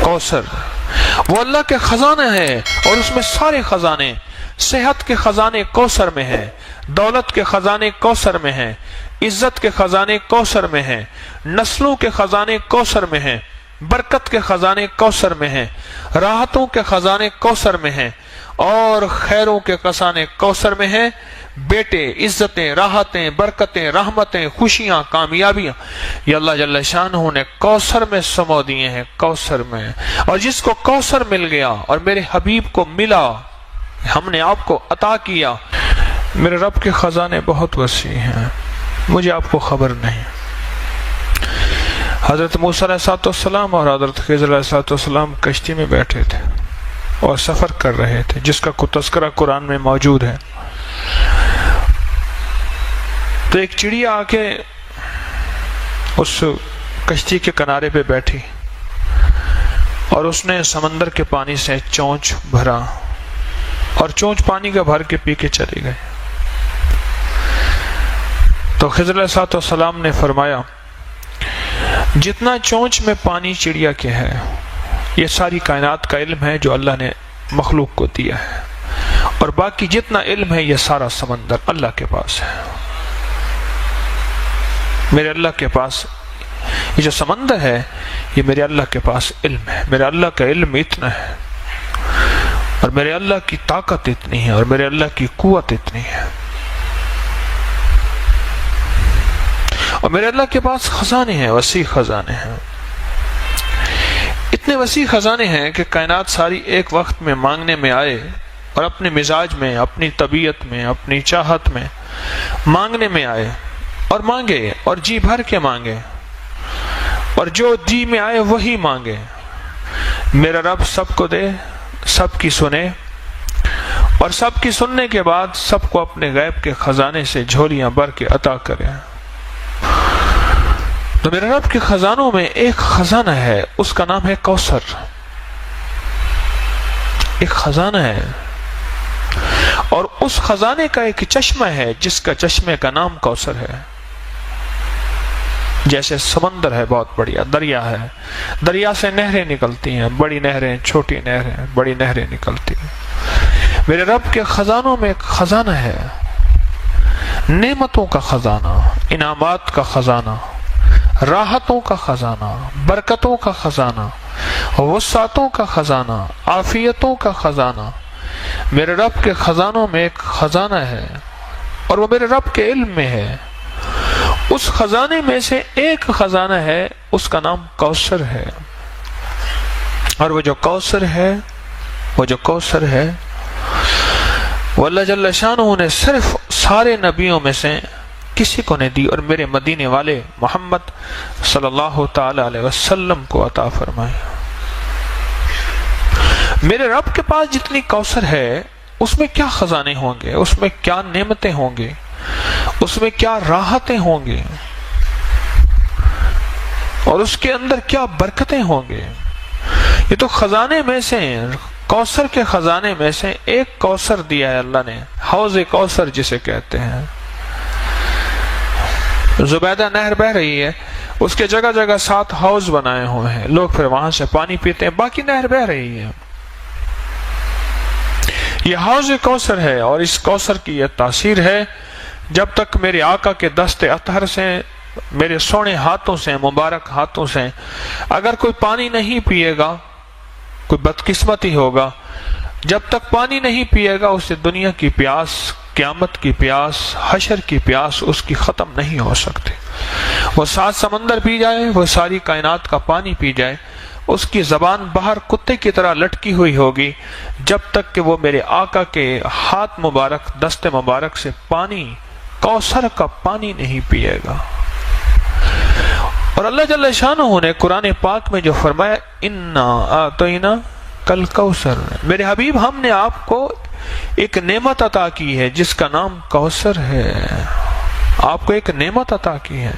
کوثر وہ اللہ کے خزانہ ہے، اور اس میں سارے خزانے، صحت کے خزانے کوثر میں ہیں، دولت کے خزانے کوثر میں ہیں، عزت کے خزانے کوثر میں ہیں، نسلوں کے خزانے کوثر میں ہیں، برکت کے خزانے کوثر میں ہیں، راحتوں کے خزانے کوثر میں ہیں، اور خیروں کے خزانے کوثر میں ہیں۔ بیٹے، عزتیں، راحتیں، برکتیں، رحمتیں، خوشیاں، کامیابیاں یہ اللہ جل شانہ نے کوثر میں سمو دیے ہیں، کوثر میں۔ اور جس کو کوثر مل گیا اور میرے حبیب کو ملا، ہم نے آپ کو عطا کیا، میرے رب کے خزانے بہت وسیع ہیں، مجھے آپ کو خبر نہیں۔ حضرت موسیٰ علیہ السلام اور حضرت خضر علیہ السلام کشتی میں بیٹھے تھے اور سفر کر رہے تھے، جس کا تذکرہ قرآن میں موجود ہے۔ تو ایک چڑیا آ کے اس کشتی کے کنارے پہ بیٹھی اور اس نے سمندر کے پانی سے چونچ بھرا، اور چونچ پانی کا بھر کے پی کے چلے گئے۔ تو خضر علیہ السلام نے فرمایا، جتنا چونچ میں پانی چڑیا کے ہے، یہ ساری کائنات کا علم ہے جو اللہ نے مخلوق کو دیا ہے، اور باقی جتنا علم ہے یہ سارا سمندر اللہ کے پاس ہے۔ میرے اللہ کے پاس یہ جو سمندر ہے، یہ میرے اللہ کے پاس علم ہے، میرے اللہ کا علم اتنا ہے، اور میرے اللہ کی طاقت اتنی ہے، اور میرے اللہ کی قوت اتنی ہے، اور میرے اللہ کے پاس خزانے ہیں، وسیع خزانے ہیں، اتنے وسیع خزانے ہیں کہ کائنات ساری ایک وقت میں مانگنے میں آئے، اور اپنے مزاج میں، اپنی طبیعت میں، اپنی چاہت میں مانگنے میں آئے، اور مانگے، اور جی بھر کے مانگے، اور جو جی میں آئے وہی مانگے۔ میرا رب سب کو دے، سب کی سنے، اور سب کی سننے کے بعد سب کو اپنے غیب کے خزانے سے جھولیاں بھر کے عطا کرے۔ تو میرے رب کے خزانوں میں ایک خزانہ ہے، اس کا نام ہے کوثر۔ ایک خزانہ ہے، اور اس خزانے کا ایک چشمہ ہے جس کا چشمے کا نام کوثر ہے۔ جیسے سمندر ہے بہت بڑیا، دریا ہے، دریا سے نہریں نکلتی ہیں، بڑی نہریں، چھوٹی نہریں، بڑی نہریں نکلتی ہیں۔ میرے رب کے خزانوں میں ایک خزانہ ہے، نعمتوں کا خزانہ، انعامات کا خزانہ، راحتوں کا خزانہ، برکتوں کا خزانہ، وسعتوں کا خزانہ، عافیتوں کا خزانہ۔ میرے رب کے خزانوں میں ایک خزانہ ہے، اور وہ میرے رب کے علم میں ہے۔ اس خزانے میں سے ایک خزانہ ہے، اس کا نام کوثر ہے، اور وہ جو کوثر ہے، وہ اللہ جل شانہ نے صرف سارے نبیوں میں سے کسی کو نہیں دی، اور میرے مدینے والے محمد صلی اللہ تعالی علیہ وسلم کو عطا فرمائے۔ میرے رب کے پاس جتنی کوثر ہے، اس میں کیا خزانے ہوں گے، اس میں کیا نعمتیں ہوں گے، اس میں کیا راحتیں ہوں گے، اور اس کے اندر کیا برکتیں ہوں گے۔ یہ تو خزانے میں سے، کوثر کے خزانے میں سے ایک کوثر دیا ہے اللہ نے، حوض کوثر جسے کہتے ہیں۔ زبیدہ نہر بہ رہی ہے، اس کے جگہ جگہ 7 حوض بنائے ہوئے ہیں، لوگ پھر وہاں سے پانی پیتے ہیں، باقی نہر بہ رہی ہے۔ یہ حوض کوثر ہے، اور اس کوثر کی یہ تاثیر ہے، جب تک میرے آقا کے دست اطہر سے، میرے سونے ہاتھوں سے، مبارک ہاتھوں سے اگر کوئی پانی نہیں پیے گا، کوئی بدقسمتی ہوگا، جب تک پانی نہیں پیے گا، اسے دنیا کی پیاس، قیامت کی پیاس، حشر کی پیاس اس کی ختم نہیں ہو سکتی۔ وہ 7 سمندر پی جائے، وہ ساری کائنات کا پانی پی جائے، اس کی زبان باہر کتے کی طرح لٹکی ہوئی ہوگی، جب تک کہ وہ میرے آقا کے ہاتھ مبارک، دست مبارک سے پانی، کوثر کا پانی نہیں پیے گا۔ اور اللہ جل شانہ نے قرآن پاک میں جو فرمایا، اِنَّا آتَيْنَا کَالْکَوْثَرَ، میرے حبیب ہم نے آپ کو ایک نعمت عطا کی ہے جس کا نام کوثر ہے۔ آپ کو ایک نعمت عطا کی ہے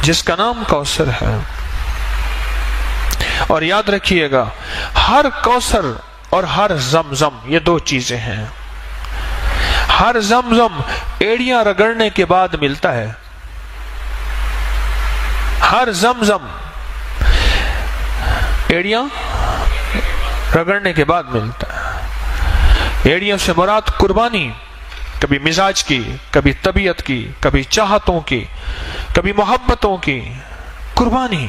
جس کا نام کوثر ہے۔ اور یاد رکھیے گا، ہر کوثر اور ہر زمزم یہ 2 چیزیں ہیں۔ ہر زمزم ایڑیاں رگڑنے کے بعد ملتا ہے، ہر زمزم ایڑیاں رگڑنے کے بعد ملتا ہے۔ ایڑیوں سے مراد قربانی، کبھی مزاج کی، کبھی طبیعت کی، کبھی چاہتوں کی، کبھی محبتوں کی قربانی۔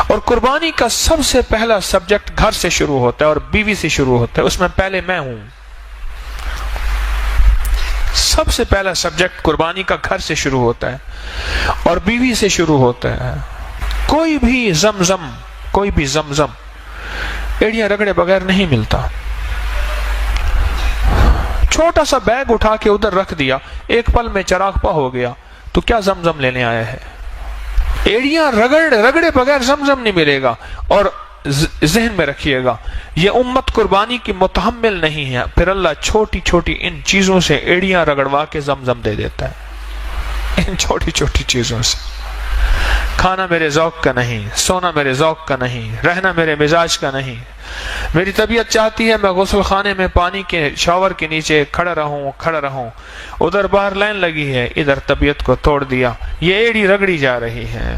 اور قربانی کا سب سے پہلا سبجیکٹ گھر سے شروع ہوتا ہے اور بیوی سے شروع ہوتا ہے، اس میں پہلے میں ہوں۔ سب سے پہلا سبجیکٹ قربانی کا گھر سے شروع ہوتا ہے اور بیوی سے شروع ہوتا ہے۔ کوئی بھی زمزم ایڑیاں رگڑے بغیر نہیں ملتا۔ چھوٹا سا بیگ اٹھا کے ادھر رکھ دیا، ایک پل میں چراغ پا ہو گیا، تو کیا زمزم لینے آیا ہے؟ ایڑیاں رگڑے بغیر زمزم نہیں ملے گا۔ اور ذہن میں رکھیے گا، یہ امت قربانی کی متحمل نہیں ہے، پھر اللہ چھوٹی چھوٹی ان چیزوں سے ایڑیاں رگڑوا کے زمزم دے دیتا ہے۔ ان چھوٹی چھوٹی چیزوں سے۔ کھانا میرے ذوق کا نہیں، سونا میرے ذوق کا نہیں، رہنا میرے مزاج کا نہیں۔ میری طبیعت چاہتی ہے میں غسل خانے میں پانی کے شاور کے نیچے کھڑا رہوں، ادھر باہر لائن لگی ہے، ادھر طبیعت کو توڑ دیا، یہ ایڑی رگڑی جا رہی ہے۔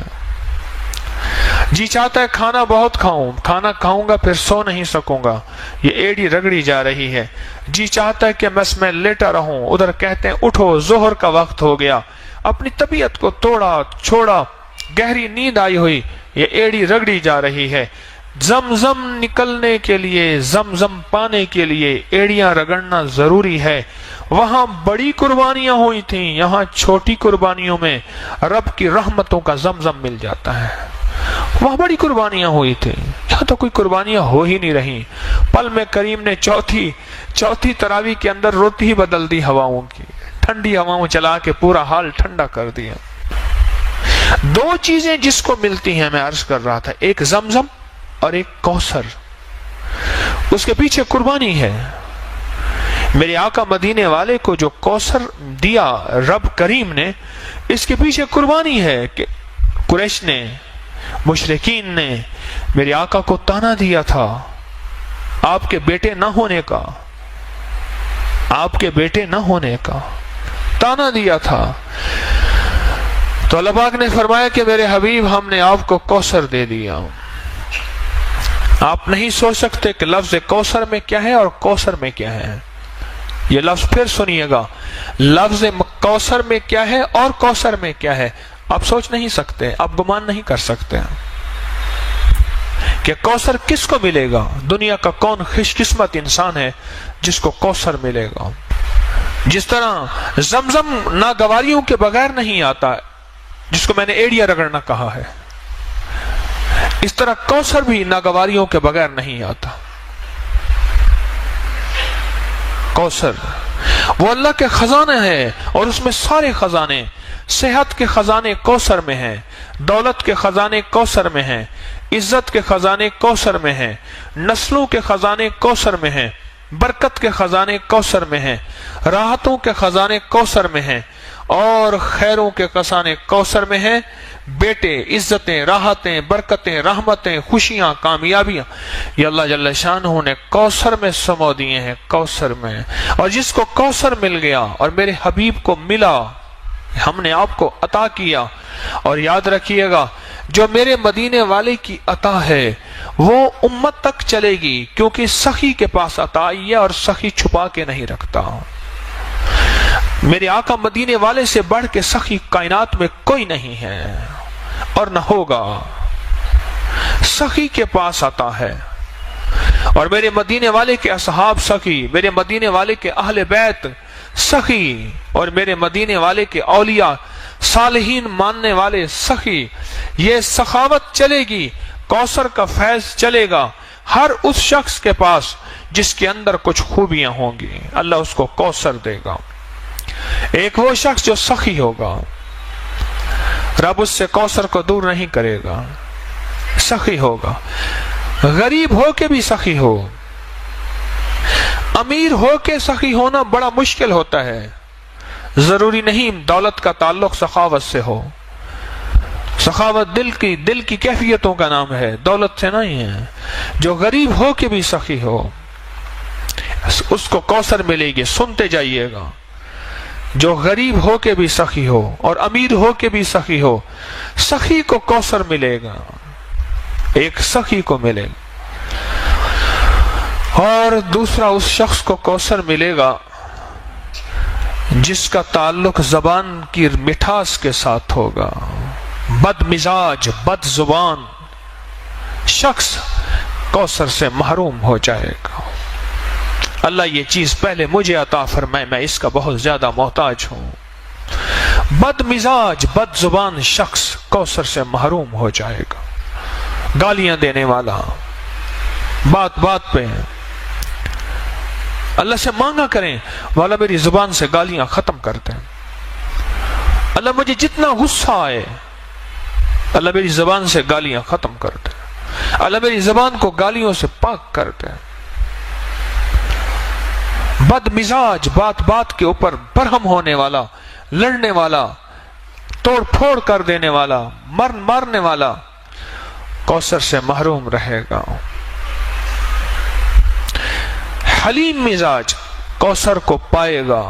جی چاہتا ہے کھانا بہت کھانا کھاؤں گا پھر سو نہیں سکوں گا، یہ ایڑی رگڑی جا رہی ہے۔ جی چاہتا ہے کہ بس میں لیٹا رہوں، ادھر کہتے ہیں اٹھو ظہر کا وقت ہو گیا، اپنی طبیعت کو چھوڑا، گہری نیند آئی ہوئی، یہ ایڑی رگڑی جا رہی ہے۔ زمزم نکلنے کے لیے، زمزم پانے کے لیے ایڑیاں رگڑنا ضروری ہے۔ وہاں بڑی قربانیاں ہوئی تھیں، یہاں چھوٹی قربانیوں میں رب کی رحمتوں کا زمزم مل جاتا ہے۔ وہاں بڑی قربانیاں ہوئی تھیں، یہاں تو کوئی قربانیاں ہو ہی نہیں رہی۔ پل میں کریم نے چوتھی تراویح کے اندر روتی ہی بدل دی ہواؤں کی، ٹھنڈی ہواؤں چلا کے پورا حال ٹھنڈا کر دیا۔ دو چیزیں جس کو ملتی ہیں، میں عرض کر رہا تھا، ایک زمزم اور ایک کوثر، اس کے پیچھے قربانی ہے۔ میرے آقا مدینے والے کو جو کوثر دیا رب کریم نے، اس کے پیچھے قربانی ہے کہ قریش نے، مشرکین نے میرے آقا کو تانا دیا تھا آپ کے بیٹے نہ ہونے کا تانا دیا تھا، تو اللہ پاک نے فرمایا کہ میرے حبیب ہم نے آپ کو کوثر دے دیا۔ آپ نہیں سوچ سکتے کہ لفظ کوثر میں کیا ہے اور کوثر میں کیا ہے۔ یہ لفظ پھر سنیے گا، لفظ کوثر میں کیا ہے اور کوثر میں کیا ہے، آپ سوچ نہیں سکتے، آپ گمان نہیں کر سکتے کہ کوثر کس کو ملے گا۔ دنیا کا کون خوش قسمت انسان ہے جس کو کوثر ملے گا۔ جس طرح زمزم ناگواریوں کے بغیر نہیں آتا، جس کو میں نے ایڑیاں رگڑنا کہا ہے، اس طرح کوثر بھی ناگواریوں کے بغیر نہیں آتا۔ کوثر وہ اللہ کے خزانے ہیں، اور اس میں سارے خزانے، صحت کے خزانے کوثر میں ہیں، دولت کے خزانے کوثر میں ہیں، عزت کے خزانے کوثر میں ہیں، نسلوں کے خزانے کوثر میں ہیں، برکت کے خزانے کوثر میں ہیں، راحتوں کے خزانے کوثر میں ہیں، اور خیروں کے خزانے کوثر میں ہیں۔ بیٹے، عزتیں، راحتیں، برکتیں، رحمتیں، خوشیاں، کامیابیاں، یہ اللہ جل شانہ نے کوثر میں سمو دیے ہیں، کوثر میں۔ اور جس کو کوثر مل گیا اور میرے حبیب کو ملا، ہم نے آپ کو عطا کیا۔ اور یاد رکھیے گا، جو میرے مدینے والے کی عطا ہے وہ امت تک چلے گی، کیونکہ سخی کے پاس عطا آئی ہے اور سخی چھپا کے نہیں رکھتا۔ میرے آقا مدینے والے سے بڑھ کے سخی کائنات میں کوئی نہیں ہے اور نہ ہوگا۔ سخی کے پاس عطا ہے، اور میرے مدینے والے کے اصحاب سخی، میرے مدینے والے کے اہل بیت سخی، اور میرے مدینے والے کے اولیاء صالحین ماننے والے سخی۔ یہ سخاوت چلے گی، کوثر کا فیض چلے گا ہر اس شخص کے پاس جس کے اندر کچھ خوبیاں ہوں گی، اللہ اس کو کوثر دے گا۔ ایک وہ شخص جو سخی ہوگا، رب اس سے کوثر کو دور نہیں کرے گا، سخی ہوگا۔ غریب ہو کے بھی سخی ہو، امیر ہو کے سخی ہونا بڑا مشکل ہوتا ہے۔ ضروری نہیں دولت کا تعلق سخاوت سے ہو، سخاوت دل کی کیفیتوں کا نام ہے، دولت سے نہیں ہے۔ جو غریب ہو کے بھی سخی ہو اس کو کوثر ملے گی، سنتے جائیے گا۔ جو غریب ہو کے بھی سخی ہو اور امیر ہو کے بھی سخی ہو، سخی کو کوثر ملے گا، ایک سخی کو ملے گا۔ اور دوسرا اس شخص کو کوثر ملے گا جس کا تعلق زبان کی مٹھاس کے ساتھ ہوگا. بد مزاج، بد زبان شخص کوثر سے محروم ہو جائے گا. اللہ یہ چیز پہلے مجھے عطا فرمائے، میں اس کا بہت زیادہ محتاج ہوں. بد مزاج، بد زبان شخص کوثر سے محروم ہو جائے گا. گالیاں دینے والا، بات بات پہ اللہ سے مانگا کریں، والا میری زبان سے گالیاں ختم کر دیں. اللہ مجھے جتنا غصہ آئے، اللہ میری زبان سے گالیاں ختم کر دے. اللہ میری زبان کو گالیوں سے پاک کر دے. بد مزاج، بات بات کے اوپر برہم ہونے والا، لڑنے والا، توڑ پھوڑ کر دینے والا، مارنے والا کوثر سے محروم رہے گا. حلیم مزاج کوثر کو پائے گا،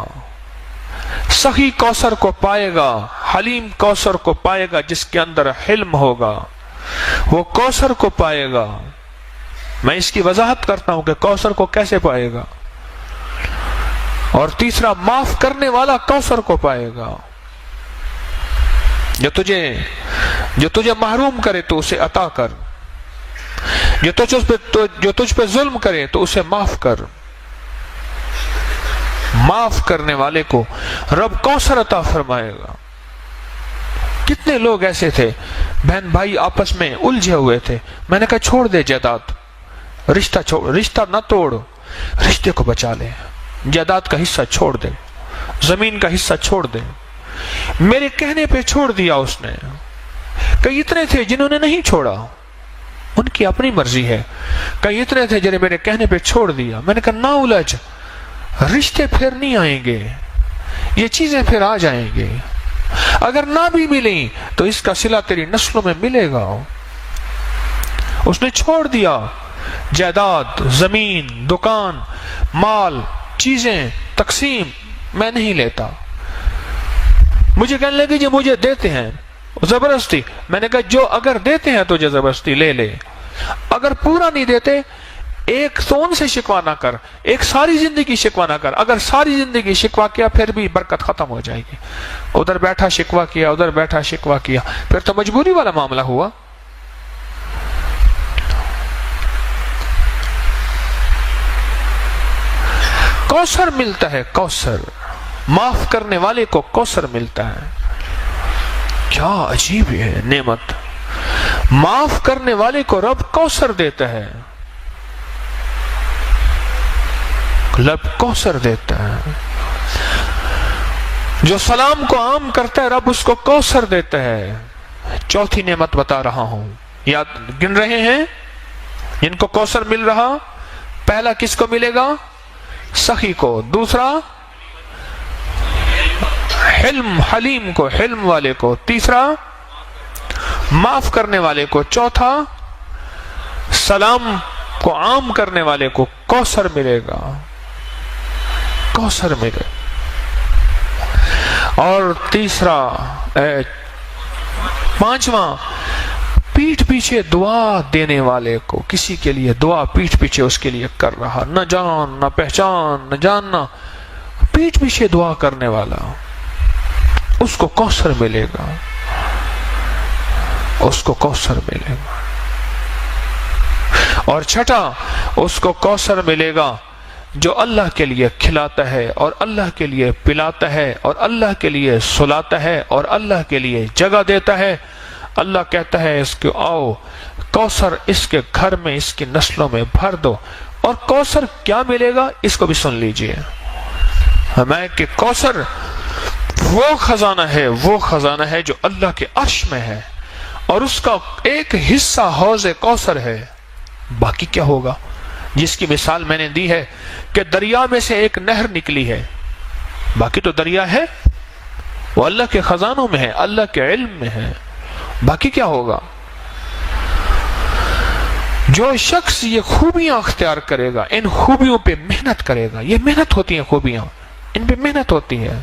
سخی کوثر کو پائے گا، حلیم کوثر کو پائے گا. جس کے اندر حلم ہوگا وہ کوثر کو پائے گا. میں اس کی وضاحت کرتا ہوں کہ کوثر کو کیسے پائے گا. اور تیسرا، معاف کرنے والا کوثر کو پائے گا. جو تجھے محروم کرے تو اسے عطا کر، جو تجھ پہ ظلم کرے تو اسے معاف کر. معاف کرنے والے کو رب کوثر عطا فرمائے گا. کتنے لوگ ایسے تھے، بہن بھائی آپس میں الجھے ہوئے تھے، میں نے کہا چھوڑ دے جائیداد، رشتہ نہ توڑ، رشتے کو بچا لے. جائیداد کا حصہ چھوڑ دے، زمین کا حصہ چھوڑ دے. میرے کہنے پہ چھوڑ دیا اس نے. کئی اتنے تھے جنہوں نے نہیں چھوڑا، ان کی اپنی مرضی ہے. کئی اتنے تھے جنہیں میرے کہنے پہ چھوڑ دیا. میں نے کہا نہ الجھ، رشتے پھر نہیں آئیں گے، یہ چیزیں پھر آ جائیں گے. اگر نہ بھی ملیں تو اس کا صلہ تیری نسلوں میں ملے گا. اس نے چھوڑ دیا جائیداد، زمین، دکان، مال، چیزیں، تقسیم میں نہیں لیتا. مجھے کہنے لگے جو مجھے دیتے ہیں زبردستی. میں نے کہا جو اگر دیتے ہیں تو زبردستی لے لے، اگر پورا نہیں دیتے ایک تو ان سے شکوا نہ کر، ایک ساری زندگی شکوا نہ کر. اگر ساری زندگی شکوا کیا پھر بھی برکت ختم ہو جائے گی. ادھر بیٹھا شکوا کیا، ادھر بیٹھا شکوا کیا، پھر تو مجبوری والا معاملہ ہوا. کوثر ملتا ہے، کوثر معاف کرنے والے کو کوثر ملتا ہے. کیا عجیب ہے نعمت. معاف کرنے والے کو رب کوثر دیتا ہے، رب کوثر دیتا ہے. جو سلام کو عام کرتا ہے رب اس کو کوثر دیتا ہے. چوتھی نعمت بتا رہا ہوں، یاد گن رہے ہیں جن کو کوثر مل رہا. پہلا کس کو ملے گا؟ سخی کو. دوسرا حلم، حلیم کو، حلم والے کو. تیسرا معاف کرنے والے کو. چوتھا سلام کو عام کرنے والے کو کوثر ملے گا، کوثر ملے. اور تیسرا پانچواں، پیٹھ پیچھے دعا دینے والے کو. کسی کے لیے دعا پیٹھ پیچھے اس کے لیے کر رہا، نہ جان نہ پہچان نہ جاننا، پیٹھ پیچھے دعا کرنے والا، اس کو کوثر ملے گا، اس کو کوثر ملے گا. اور چھٹا، اس کو کوثر ملے گا جو اللہ کے لیے کھلاتا ہے اور اللہ کے لیے پلاتا ہے اور اللہ کے لیے سلاتا ہے اور اللہ کے لیے جگہ دیتا ہے. اللہ کہتا ہے اس کو آؤ کوثر اس کے گھر میں، اس کی نسلوں میں بھر دو. اور کوثر کیا ملے گا اس کو بھی سن لیجئے. ہمیں کہ کوثر وہ خزانہ ہے جو اللہ کے عرش میں ہے، اور اس کا ایک حصہ حوض کوثر ہے. باقی کیا ہوگا؟ جس کی مثال میں نے دی ہے کہ دریا میں سے ایک نہر نکلی ہے، باقی تو دریا ہے، وہ اللہ کے خزانوں میں ہے، اللہ کے علم میں ہے. باقی کیا ہوگا؟ جو شخص یہ خوبیاں اختیار کرے گا، ان خوبیوں پہ محنت کرے گا. یہ محنت ہوتی ہیں خوبیاں، ان پہ محنت ہوتی ہے.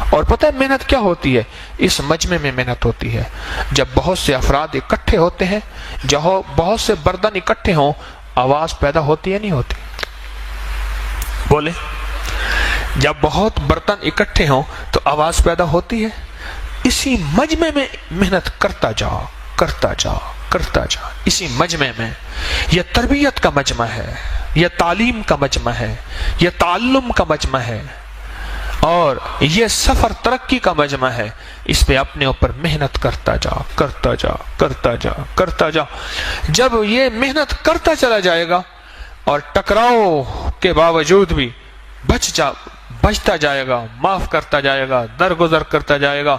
اور پتہ ہے محنت کیا ہوتی ہے؟ اس مجمع میں محنت ہوتی ہے. جب بہت سے افراد اکٹھے ہوتے ہیں، جہاں بہت سے بردن اکٹھے ہوں، آواز پیدا ہوتی ہے نہیں ہوتی؟ بولے جب بہت برتن اکٹھے ہوں تو آواز پیدا ہوتی ہے. اسی مجمع میں محنت کرتا جاؤ کرتا جاؤ کرتا جاؤ. اسی مجمع میں یہ تربیت کا مجمع ہے, یہ تعلیم کا مجمع ہے, یہ تعلم کا مجمع ہے, اور یہ سفر ترقی کا مجمع ہے. اس پہ اپنے اوپر محنت کرتا جاؤ کرتا جاؤ کرتا جاؤ کرتا جاؤ. جب یہ محنت کرتا چلا جائے گا اور ٹکراؤ کے باوجود بھی بچتا جائے گا, معاف کرتا جائے گا, درگزر کرتا جائے گا,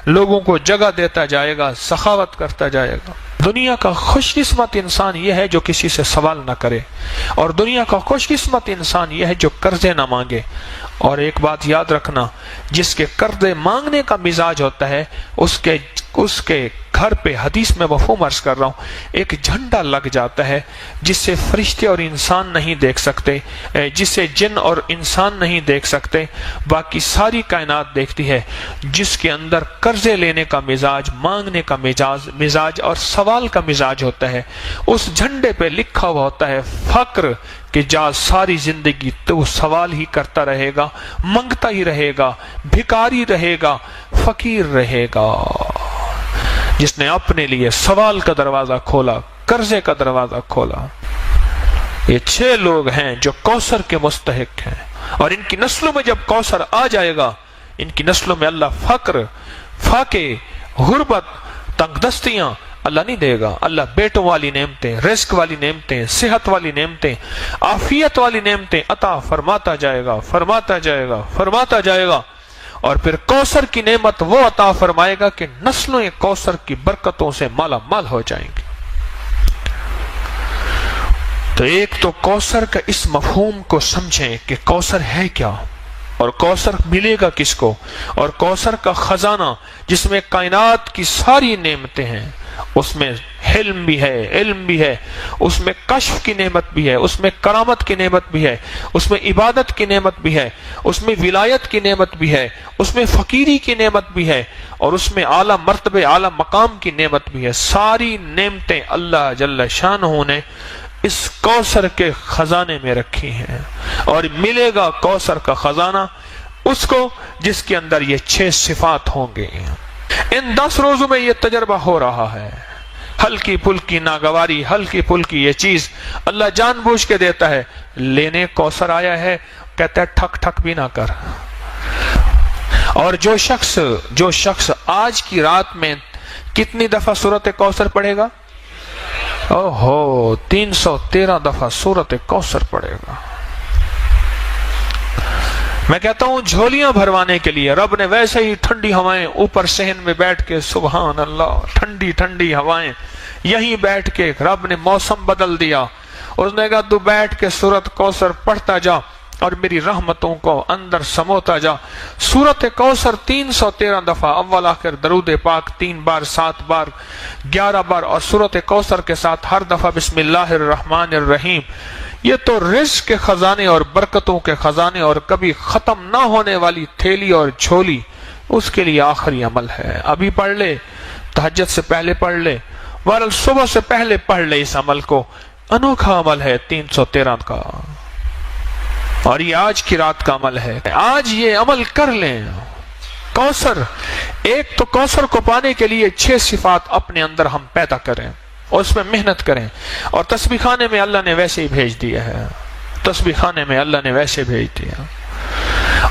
لوگوں کو جگہ دیتا جائے گا, سخاوت کرتا جائے گا. دنیا کا خوش قسمت انسان یہ ہے جو کسی سے سوال نہ کرے, اور دنیا کا خوش قسمت انسان یہ ہے جو قرضے نہ مانگے. اور ایک بات یاد رکھنا, جس کے قرضے مانگنے کا مزاج ہوتا ہے اس کے گھر پہ, حدیث میں مفہوم عرض کر رہا ہوں, ایک جھنڈا لگ جاتا ہے جس سے فرشتے اور انسان نہیں دیکھ سکتے, جس سے جن اور انسان نہیں دیکھ سکتے, باقی ساری کائنات دیکھتی ہے. جس کے اندر قرضے لینے کا مزاج, مانگنے کا مزاج اور سوال کا مزاج ہوتا ہے, اس جھنڈے پہ لکھا ہوا ہوتا ہے فقر, کہ جا ساری زندگی تو سوال ہی کرتا رہے گا, منگتا ہی رہے گا, بھکاری رہے گا, فقیر رہے گا. جس نے اپنے لیے سوال کا دروازہ کھولا, قرضے کا دروازہ کھولا. یہ 6 لوگ ہیں جو کوثر کے مستحق ہیں, اور ان کی نسلوں میں جب کوثر آ جائے گا, ان کی نسلوں میں اللہ فقر, فاقے, غربت, تنگ دستیاں اللہ نہیں دے گا. اللہ بیٹوں والی نعمتیں, رزق والی نعمتیں, صحت والی نعمتیں, عافیت والی نعمتیں عطا فرماتا جائے گا, فرماتا جائے گا, فرماتا جائے گا. اور پھر کوثر کی نعمت وہ عطا فرمائے گا کہ نسلوں کوثر کی برکتوں سے مالا مال ہو جائیں گے. تو ایک تو کوثر کا اس مفہوم کو سمجھیں کہ کوثر ہے کیا, اور کوثر ملے گا کس کو, اور کوثر کا خزانہ جس میں کائنات کی ساری نعمتیں ہیں, اس میں حلم بھی ہے, علم بھی ہے, اس میں کشف کی نعمت بھی ہے, اس میں کرامت کی نعمت بھی ہے, اس میں عبادت کی نعمت بھی ہے, اس میں ولایت کی نعمت بھی ہے, اس میں فقیری کی نعمت بھی ہے, اور اس میں اعلیٰ مرتبے اعلیٰ مقام کی نعمت بھی ہے. ساری نعمتیں اللہ جل شانہ نے اس کوثر کے خزانے میں رکھی ہیں, اور ملے گا کوثر کا خزانہ اس کو جس کے اندر یہ 6 صفات ہوں گے. ان 10 روزوں میں یہ تجربہ ہو رہا ہے. ہلکی پھلکی ناگواری, ہلکی پھلکی یہ چیز اللہ جان بوجھ کے دیتا ہے. لینے کوثر آیا ہے, کہتا ہے ٹھک ٹھک بھی نہ کر. اور جو شخص آج کی رات میں کتنی دفعہ سورۃ کوثر پڑھے گا؟ 313 دفعہ سورۃ کوثر پڑھے گا. میں کہتا ہوں جھولیاں بھروانے کے لیے رب نے ویسے ہی ٹھنڈی ہوائیں اوپر صحن میں بیٹھ کے, سبحان اللہ, ٹھنڈی ٹھنڈی ہوائیں یہیں بیٹھ کے رب نے موسم بدل دیا. اس نے کہا تو بیٹھ کے سورۃ کوثر پڑھتا جا اور میری رحمتوں کو اندر سموتا جا. سورۃ کوثر 313 دفعہ, اول آخر درود پاک 3 بار, 7 بار, 11 بار, اور سورۃ کوثر کے ساتھ ہر دفعہ بسم اللہ الرحمن الرحیم. یہ تو رزق کے خزانے اور برکتوں کے خزانے اور کبھی ختم نہ ہونے والی تھیلی اور جھولی, اس کے لیے آخری عمل ہے. ابھی پڑھ لے, تہجد سے پہلے پڑھ لے, بہرحال صبح سے پہلے پڑھ لے. اس عمل کو انوکھا عمل ہے 313 کا, اور یہ آج کی رات کا عمل ہے. آج یہ عمل کر لیں. کوثر, ایک تو کوثر کو پانے کے لیے 6 صفات اپنے اندر ہم پیدا کریں اور اس میں محنت کریں. اور تسبیح خانے میں اللہ نے ویسے ہی بھیج دیا ہے, تسبیح خانے میں اللہ نے ویسے بھیج دیا,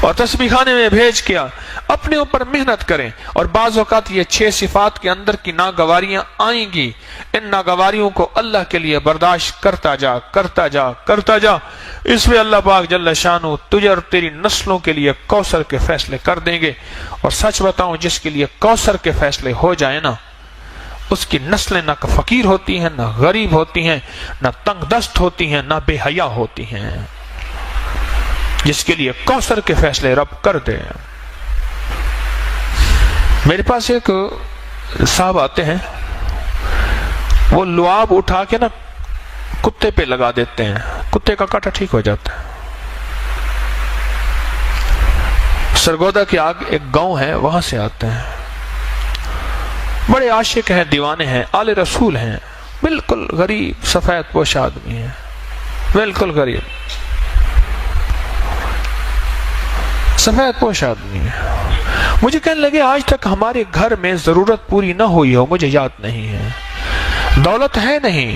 اور تسبیح خانے میں بھیج کیا اپنے اوپر محنت کریں. اور بعض اوقات یہ 6 صفات کے اندر کی ناگواریاں آئیں گی, ان ناگواریوں کو اللہ کے لیے برداشت کرتا جا کرتا جا کرتا جا. اس میں اللہ پاک جل شانہ تجھے اور تیری نسلوں کے لیے کوثر کے فیصلے کر دیں گے. اور سچ بتاؤں, جس کے لیے کوثر کے فیصلے ہو جائیں نا, اس کی نسلیں نہ فقیر ہوتی ہیں, نہ غریب ہوتی ہیں, نہ تنگ دست ہوتی ہیں, نہ بے حیا ہوتی ہیں. جس کے لیے کوثر کے فیصلے رب کر دے. میرے پاس ایک صاحب آتے ہیں, وہ لعاب اٹھا کے نا کتے پہ لگا دیتے ہیں, کتے کا کاٹا ٹھیک ہو جاتا ہے. سرگودا کے آگے ایک گاؤں ہے, وہاں سے آتے ہیں. بڑے عاشق ہیں, دیوانے ہیں, آل رسول ہیں, بالکل غریب سفید پوش آدمی ہیں, بالکل غریب. سفید پوش آدمی ہے. مجھے کہنے لگے آج تک ہمارے گھر میں ضرورت پوری نہ ہوئی ہو مجھے یاد نہیں ہے. دولت ہے نہیں,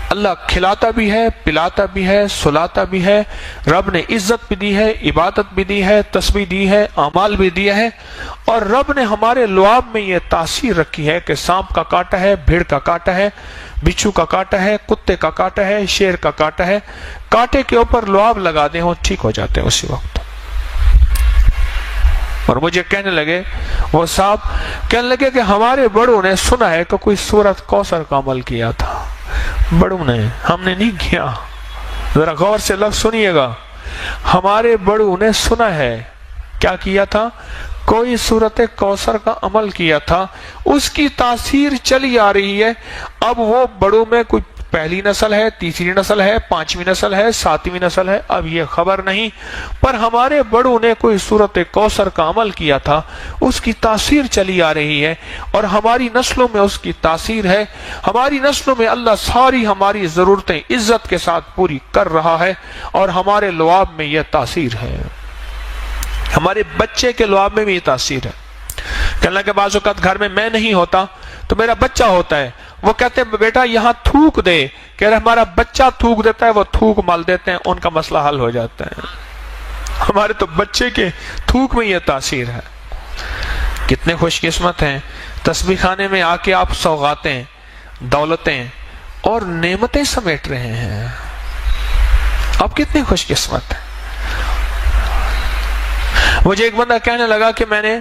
اللہ کھلاتا بھی ہے, پلاتا بھی ہے, سلاتا بھی ہے. رب نے عزت بھی دی ہے, عبادت بھی دی ہے, تسبیح دی ہے, اعمال بھی دیا ہے. اور رب نے ہمارے لعاب میں یہ تاثیر رکھی ہے کہ سانپ کا کاٹا ہے, بھیڑ کا کاٹا ہے, بچھو کا کاٹا ہے, کتے کا کاٹا ہے, شیر کا کاٹا ہے, کاٹے کے اوپر لعاب لگا دیں وہ ٹھیک ہو جاتے ہیں اسی وقت. اور مجھے کہنے لگے وہ صاحب کہنے لگے کہ ہمارے بڑوں نے سنا ہے کہ کوئی سورۃ کوثر کا عمل کیا تھا. بڑوں نے, ہم نے نہیں کیا. ذرا غور سے لفظ سنیے گا. ہمارے بڑوں نے سنا ہے کیا کیا تھا, کوئی سورۃ کوثر کا عمل کیا تھا, اس کی تاثیر چلی آ رہی ہے. اب وہ بڑوں میں کوئی پہلی نسل ہے, تیسری نسل ہے, پانچویں نسل ہے, ساتویں نسل ہے, اب یہ خبر نہیں, پر ہمارے بڑوں نے کوئی سورۃ کوثر کا عمل کیا تھا, اس کی تاثیر چلی آ رہی ہے. اور ہماری نسلوں میں اس کی تاثیر ہے. ہماری نسلوں میں اللہ ساری ہماری ضرورتیں عزت کے ساتھ پوری کر رہا ہے, اور ہمارے لعاب میں یہ تاثیر ہے. ہمارے بچے کے لعاب میں بھی یہ تاثیر ہے. کہنے کہ بعض اوقات گھر میں میں نہیں ہوتا تو میرا بچہ ہوتا ہے, وہ کہتے ہیں بیٹا یہاں تھوک دے, کہہ رہے ہمارا بچہ تھوک دیتا ہے, وہ تھوک مال دیتے ہیں, ان کا مسئلہ حل ہو جاتا ہے. ہمارے تو بچے کے تھوک میں یہ تاثیر ہے. کتنے خوش قسمت ہیں, تسبیح خانے میں آ کے آپ سوغاتیں, دولتیں اور نعمتیں سمیٹ رہے ہیں. آپ کتنے خوش قسمت ہیں. مجھے ایک بندہ کہنے لگا کہ میں نے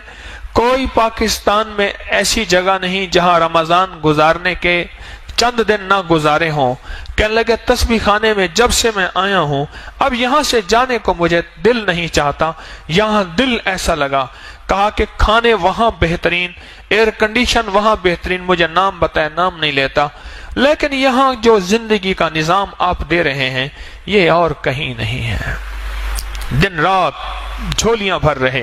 کوئی پاکستان میں ایسی جگہ نہیں جہاں رمضان گزارنے کے چند دن نہ گزارے ہوں. کہنے لگے تسبیح خانے میں جب سے میں آیا ہوں اب یہاں سے جانے کو مجھے دل نہیں چاہتا, یہاں دل ایسا لگا. کہا کہ کھانے وہاں بہترین, ایئر کنڈیشن وہاں بہترین, مجھے نام بتائے نام نہیں لیتا, لیکن یہاں جو زندگی کا نظام آپ دے رہے ہیں یہ اور کہیں نہیں ہے. دن رات جھولیاں بھر رہے,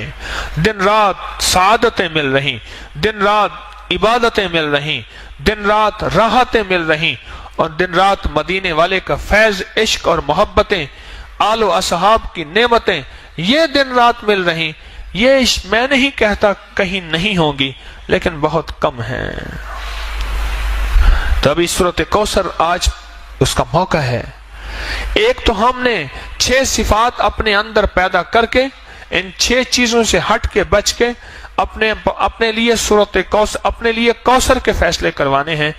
دن رات سعادتیں مل رہی, دن رات عبادتیں مل رہی, دن رات راحتیں مل رہی, اور دن رات مدینے والے کا فیض, عشق اور محبتیں, آل و اصحاب کی نعمتیں یہ دن رات مل رہی. یہ میں نہیں کہتا کہیں نہیں ہوں گی, لیکن بہت کم ہیں. تبھی سورۃ کوثر آج اس کا موقع ہے. ایک تو ہم نے 6 صفات اپنے اندر پیدا کر کے ان 6 چیزوں سے ہٹ کے بچ کے اپنے لیے سورۃ کوثر, اپنے لیے کوثر کے فیصلے کروانے ہیں,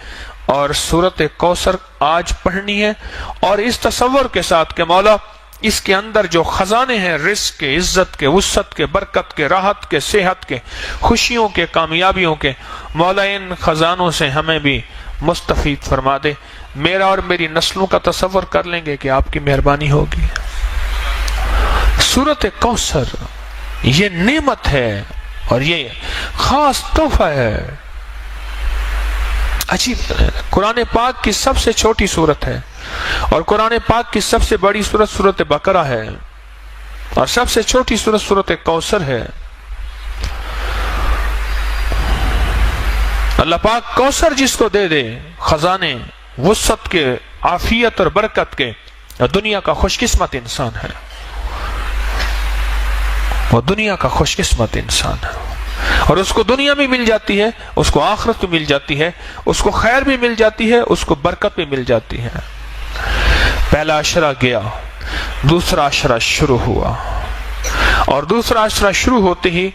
اور سورۃ کوثر آج پڑھنی ہے. اور اس تصور کے ساتھ کہ مولا اس کے اندر جو خزانے ہیں رزق کے, عزت کے, وسعت کے, برکت کے, راحت کے, صحت کے, خوشیوں کے, کامیابیوں کے, مولا ان خزانوں سے ہمیں بھی مستفید فرما دے. میرا اور میری نسلوں کا تصور کر لیں گے کہ آپ کی مہربانی ہوگی. سورۃ کوثر یہ نعمت ہے اور یہ خاص تحفہ ہے. عجیب, قرآن پاک کی سب سے چھوٹی سورت ہے, اور قرآن پاک کی سب سے بڑی سورت سورۃ بقرہ ہے, اور سب سے چھوٹی سورت سورۃ کوثر ہے. اللہ پاک کوثر جس کو دے دے, خزانے وسعت کے, عافیت اور برکت کے, دنیا کا خوش قسمت انسان ہے. وہ دنیا کا خوش قسمت انسان ہے, اور اس کو دنیا بھی مل جاتی ہے, اس کو آخرت بھی مل جاتی ہے, اس کو خیر بھی مل جاتی ہے, اس کو برکت بھی مل جاتی ہے. پہلا عشرہ گیا, دوسرا عشرہ شروع ہوا, اور دوسرا عشرہ شروع ہوتے ہی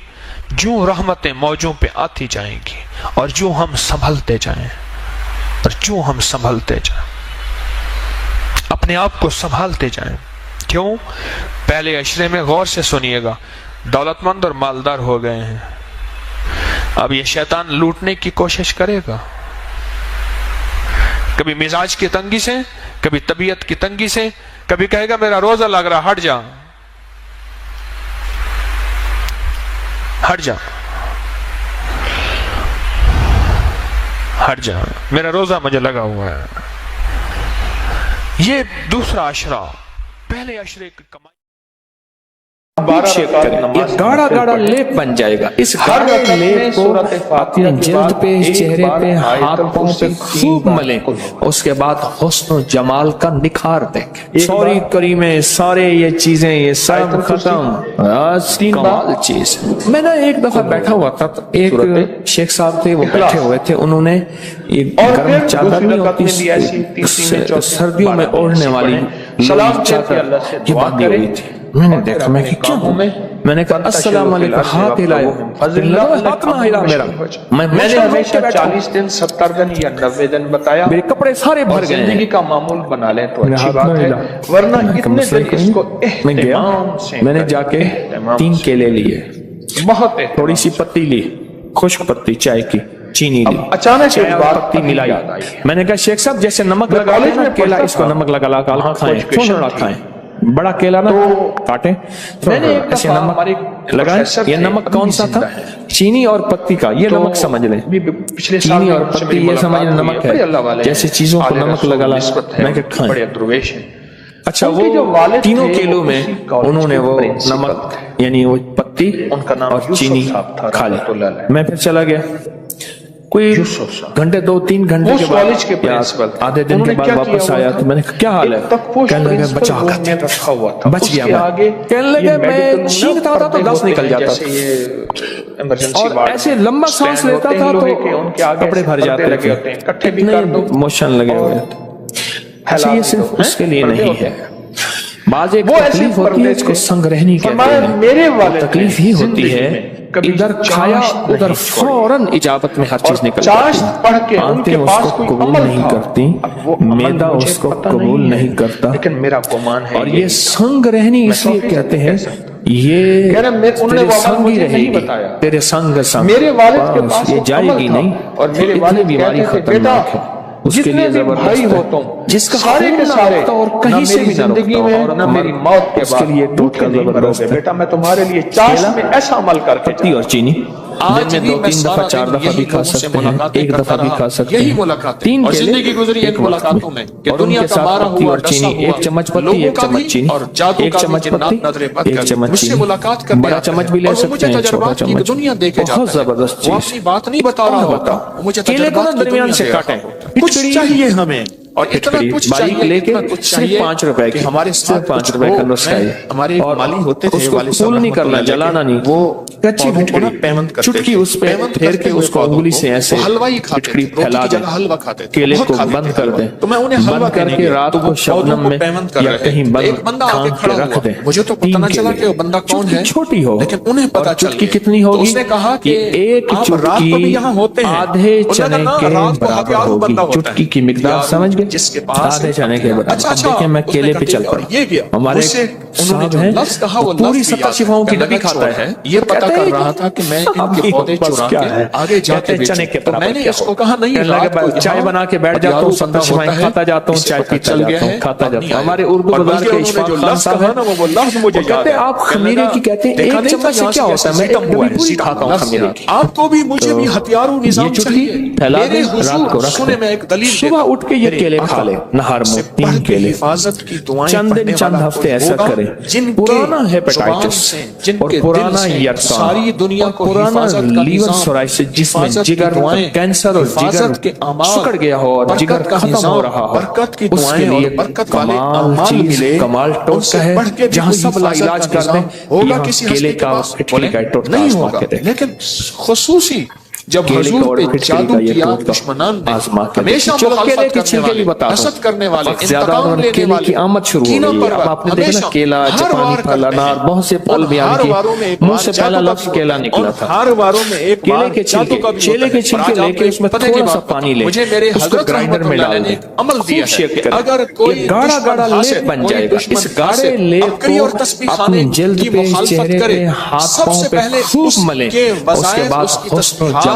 جو رحمتیں موجوں پہ آتی جائیں گی, اور جو ہم سنبھلتے جائیں, اور جو ہم سنبھلتے جائیں, اپنے آپ کو سنبھالتے جائیں. کیوں؟ پہلے عشرے میں غور سے سنیے گا, دولت مند اور مالدار ہو گئے ہیں. اب یہ شیطان لوٹنے کی کوشش کرے گا, کبھی مزاج کی تنگی سے, کبھی طبیعت کی تنگی سے, کبھی کہے گا میرا روزہ لگ رہا, ہٹ جا, ہٹ جا, ہٹ جا, میرا روزہ مجھے لگا ہوا ہے. یہ دوسرا عشرہ, پہلے عشرے کی کمائی شیک کریں، یہ گاڑا گاڑا لیپ بن جائے گا. اس گاڑے لیپ کو اپنی جلد پہ، چہرے پہ، ہاتھ پاؤں پہ خوب ملیں. اس کے بعد حسن و جمال کا نکھار دیکھیں. سوری کریمیں، سارے یہ چیزیں، یہ سب ختم. کمال چیز. میں نے ایک دفعہ بیٹھا ہوا تھا، ایک شیخ صاحب تھے، وہ بیٹھے ہوئے تھے. انہوں نے ایک گرم چادر نہیں ہوتی سردیوں میں اوڑھنے والی چادر یہ باندھی ہوئی تھی. میں نے دیکھا، میں کہ کیا ہوں، میں نے کہا السلام علیکم، ہاتھ ہلائے. ہاتھ نہ ہلا میرا. میں نے ہمیشہ 40 دن 70 دن یا 90 دن بتایا، میرے کپڑے سارے بھر گئے. زندگی کا معمول بنا لیں تو اچھی بات ہے، ورنہ اتنے دن اس کو میں گیا، میں نے جا کے 3 کیلے لیے، بہت تھوڑی سی پتی لی، خشک پتی چائے کی، چینی لی، اچانک ایک بات پتی ملائی. میں نے کہا شیخ صاحب جیسے نمک لگا نا کیلا، اس کو نمک لگا لگا کھائیں، تھوڑا کھائیں. بڑا کیلا نہ کاٹیں. میں نے ایک ایسے نمک لگائیں. یہ نمک کون سا تھا؟ چینی اور پتی کا. یہ نمک سمجھ لیں، چینی اور پتی یہ سمجھ لیں نمک ہے. جیسے چیزوں کو نمک لگا میں کہ کھائیں. اچھا وہ تینوں کیلوں میں انہوں نے وہ نمک یعنی وہ پتی اور چینی کھا لی. میں پھر چلا گیا. کوئی گھنٹے 2-3 گھنٹے کے بعد آدھے دن کے بعد واپس آیا تو میں نے کیا حال ہے؟ کہنے لگا بچا بچ گیا. میں کہنے لگا میں چھینکتا تھا تو گاس نکل جاتا تھا، اور ایسے لمبا سانس لیتا تھا تو کپڑے بھر جاتے تھے، اتنے موشن لگے ہوئے. اچھا یہ صرف اس کے لیے نہیں ہے، بعض ایک تکلیف ہوتی ہے، اس کو سنگ رہنی کہتے ہیں. تکلیف ہی ہوتی ہے ادھر کھایا ادھر فوراً اجابت میں ہر چیز نکل جاتی. آنتیں اس کو قبول نہیں کرتی، معدہ اس کو قبول نہیں کرتا. لیکن میرا گمان ہے، اور یہ سنگ رہنی اس لیے کہتے ہیں یہ تیرے سنگ ہی رہے گی، تیرے سنگ سنگ یہ جائے گی نہیں. اور اتنی بیماری خطرناک ہے، اس کے لیے زبردست ہے. جس کا سارے کے سارے اور کہیں سے بھی زندگی میں نہ میری موت کے بعد اس کے لیے ٹوٹ کر زبردست ہے. بیٹا میں تمہارے لیے چاش میں ایسا عمل کر کے پتی اور چینی دن میں 2-3 دفعہ 4 دفعہ بھی کھا سکتے ہیں، ایک دفعہ بھی کھا سکتے ہیں. یہی ملاقات 3 اور زندگی گزری ان ملاقاتوں میں کہ دنیا کا مارا ہوا چینی، 1 چمچ پتی، 1 چمچ چینی، اور جادو 1 چمچ پتی، 1 چمچ مجھ سے چینی. ملاقات کرنے بڑا چمچ بھی لے سکتے ہیں، چھوٹا چمچ. دنیا دیکھے جاتا ہے. بہت زبردست وہ چیز. اپنی بات نہیں بتا رہا ہوتا، مجھے کیلے کو درمیان سے کاٹیں، کچھ چاہیے ہمیں، اور اتنا کچھ باریک لے کے صرف 5 روپے کی، ہمارے صرف 5 روپے کا نسخہ ہے. ہمارے مالی ہوتے تھے، اس کو پھول نہیں کرنا، جلانا نہیں، وہ کچی چٹکی اس پہ پھیر کے اس کو انگلی سے ایسے حلوائی کھاتے، پھٹکڑی پھیلا دیں، حلوا کھاتے، کیلے کو بند کر دیں. تو میں انہیں حلوا بند کر کے رات کو شبنم میں یا کہیں بند کھان کے رکھ دیں. مجھے تو پتہ نہ چلا کہ وہ بندہ کون ہے، چھوٹی ہو لیکن انہیں پتہ چل چٹکی کتنی ہوگی. اس نے کہا کہ ایک چٹکی آدھے چنے کے برابر ہوگی. چٹکی کی مقدار سمجھ گئے؟ آدھے چنے کے برابر. دیکھیں میں کیلے پہ چل پڑا. ہمارے صاحب ہیں پوری 7 شفاؤں کی ڈبی کھاتا ہے. یہ پتہ کر رہا تھا کہ میں ان کے پودے چرا کے آگے جا کے چنے کے تو میں نے اس کو کہا نہیں، چائے بنا کے بیٹھ جاتا ہوں، 7 شفائیں کھاتا جاتا ہوں، چائے پیتا جاتا ہوں، کھاتا جاتا ہوں. ہمارے اردو بازار کے اشفاق خان صاحب ہیں، کہتے ہیں آپ خمیرے کی کہتے ہیں 1 چمچ سے کیا ہوتا ہے؟ میں ایک ڈبی پوری کھاتا ہوں خمیرے کی. آپ کو بھی مجھے بھی ہتھیاروں نظام چاہیے. پھیلا دیں، رات کو رکھ دیں، صبح اٹھ کے یہ کیلے کھا لیں، نہار میں 3 کیلے. حفاظت کی دعائیں چند دن چند ہفتے ایسا کریں. پرانا ہیپیٹائٹس اور پرانا یرسا، ساری دنیا کو پرانا لیور سورائسس جس میں جگر کینسر اور جگر سکڑ گیا ہو اور جگر ختم ہو رہا ہو، اس کے لیے کمال چیز، کمال ٹوٹکا ہے جہاں سب لا علاج کر دیں. یہاں کیلے کا پھٹکڑی کا ٹوٹکا نہیں ہوگا، لیکن خصوصی جب حضور پہ جادو کیا دشمنان نے ہمیشہ مخالفت کرنے والے، حسد کرنے والے، انتقام لینے والے، کی آمد شروع ہو گئی ہے. آپ نے دیکھا نا کیلا، جاپانی پھل، انار، بہت سے پھل بیان کیے. منہ سے پہلا لفظ کیلا نکلا تھا. ہر واروں میں ایک کیلے کے چھلکے لے کے اس میں تھوڑا سا پانی لے کے اس کو گرائنڈر میں ڈال دیں، خوب شیک کریں. یہ گاڑا گاڑا لیپ بن جائے گا. اس گاڑے لیپ کو اپنی جلد پہ، چہرے پہ، ہاتھ پاؤں پہ خوب ملیں. اس کے بعد حسن و